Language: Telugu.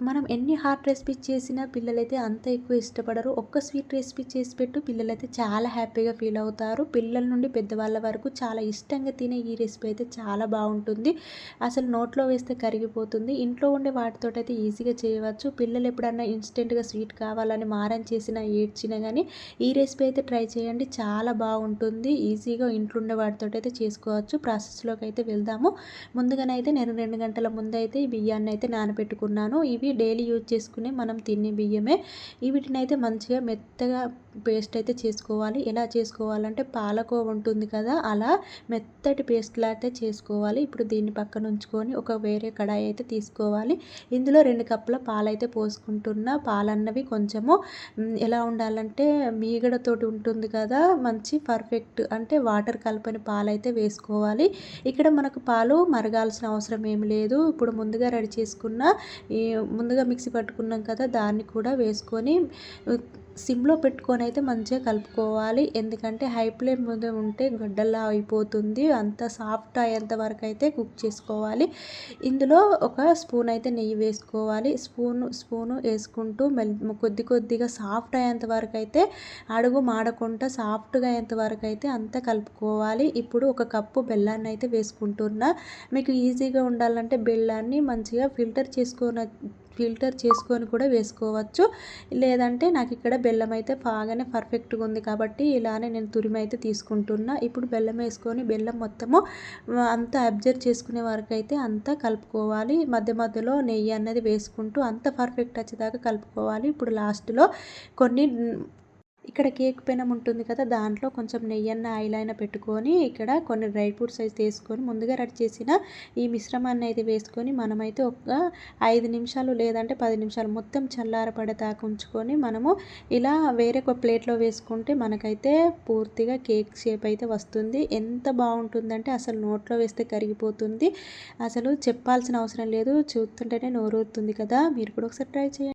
మనం ఎన్ని హాట్ రెసిపీస్ చేసినా పిల్లలైతే అంత ఎక్కువ ఇష్టపడరు. ఒక్క స్వీట్ రెసిపీ చేసి పెట్టు పిల్లలైతే చాలా హ్యాపీగా ఫీల్ అవుతారు. పిల్లల నుండి పెద్దవాళ్ళ వరకు చాలా ఇష్టంగా తినే ఈ రెసిపీ అయితే చాలా బాగుంటుంది. అసలు నోట్లో వేస్తే కరిగిపోతుంది. ఇంట్లో ఉండే వాటితోటైతే ఈజీగా చేయవచ్చు. పిల్లలు ఎప్పుడన్నా ఇన్స్టెంట్‌గా స్వీట్ కావాలని మారం చేసినా, ఏడ్చినా గానీ ఈ రెసిపీ అయితే ట్రై చేయండి. చాలా బాగుంటుంది. ఈజీగా ఇంట్లో ఉండే వాటితోటైతే చేసుకోవచ్చు. ప్రాసెస్‌లోకి అయితే వెళ్దాము. ముందుగానైతే నేను 2 గంటల ముందైతే ఈ బియ్యాన్ని అయితే నానబెట్టుకున్నాను. ఇవి డైలీ యూజ్ చేసుకునే మనం తినే బియ్యమే. వీటినైతే మంచిగా మెత్తగా పేస్ట్ అయితే చేసుకోవాలి. ఎలా చేసుకోవాలంటే పాలకోవ ఉంటుంది కదా, అలా మెత్తటి పేస్ట్‌లా అయితే చేసుకోవాలి. ఇప్పుడు దీన్ని పక్కన ఉంచుకొని ఒక వేరే కడాయి అయితే తీసుకోవాలి. ఇందులో 2 కప్పుల పాలైతే పోసుకుంటున్నా. పాలన్నవి కొంచెము ఎలా ఉండాలంటే మీగడతోటి ఉంటుంది కదా, మంచి పర్ఫెక్ట్ అంటే వాటర్ కలపని పాలైతే వేసుకోవాలి. ఇక్కడ మనకు పాలు మరగాల్సిన అవసరం ఏమి లేదు. ఇప్పుడు ముందుగా రెడీ చేసుకున్న ఈ ముందుగా మిక్సీ పట్టుకున్నాం కదా, దాన్ని కూడా వేసుకొని సిమ్‌లో పెట్టుకొని అయితే మంచిగా కలుపుకోవాలి. ఎందుకంటే హై ఫ్లేమ్ మీద ఉంటే గడ్డల్లా అయిపోతుంది. అంత సాఫ్ట్ అయ్యేంత వరకు అయితే కుక్ చేసుకోవాలి. ఇందులో ఒక స్పూన్ అయితే నెయ్యి వేసుకోవాలి. స్పూను వేసుకుంటూ కొద్ది కొద్దిగా సాఫ్ట్ అయ్యేంత వరకు అయితే అడుగు మాడకుండా సాఫ్ట్‌గా అయ్యేంత వరకు అయితే అంతా కలుపుకోవాలి. ఇప్పుడు ఒక కప్పు బెల్లాన్ని అయితే వేసుకుంటున్నా. మీకు ఈజీగా ఉండాలంటే బెల్లాన్ని మంచిగా ఫిల్టర్ చేసుకొని కూడా వేసుకోవచ్చు. లేదంటే నాకు ఇక్కడ బెల్లం అయితే బాగానే పర్ఫెక్ట్‌గా ఉంది కాబట్టి ఇలానే నేను తురిమి అయితే తీసుకుంటున్నా. ఇప్పుడు బెల్లం వేసుకొని బెల్లం మొత్తము అంతా అబ్జర్వ్ చేసుకునే వరకు అయితే అంతా కలుపుకోవాలి. మధ్య మధ్యలో నెయ్యి అన్నది వేసుకుంటూ అంత పర్ఫెక్ట్ వచ్చేదాకా కలుపుకోవాలి. ఇప్పుడు లాస్ట్‌లో కొన్ని ఇక్కడ కేక్ పెనం ఉంటుంది కదా, దాంట్లో కొంచెం నెయ్యన్న ఆయిల్ అయినా పెట్టుకొని ఇక్కడ కొన్ని డ్రై ఫ్రూట్స్ అయితే వేసుకొని ముందుగా రెడీ చేసిన ఈ మిశ్రమాన్ని అయితే వేసుకొని మనమైతే ఒక 5 నిమిషాలు లేదంటే 10 నిమిషాలు మొత్తం చల్లారపడేదాకా ఉంచుకొని మనము ఇలా వేరే ఒక ప్లేట్లో వేసుకుంటే మనకైతే పూర్తిగా కేక్ షేప్ అయితే వస్తుంది. ఎంత బాగుంటుందంటే అసలు నోట్లో వేస్తే కరిగిపోతుంది. అసలు చెప్పాల్సిన అవసరం లేదు. చూస్తుంటేనే నోరూరుతుంది కదా. మీరు కూడా ఒకసారి ట్రై చేయండి.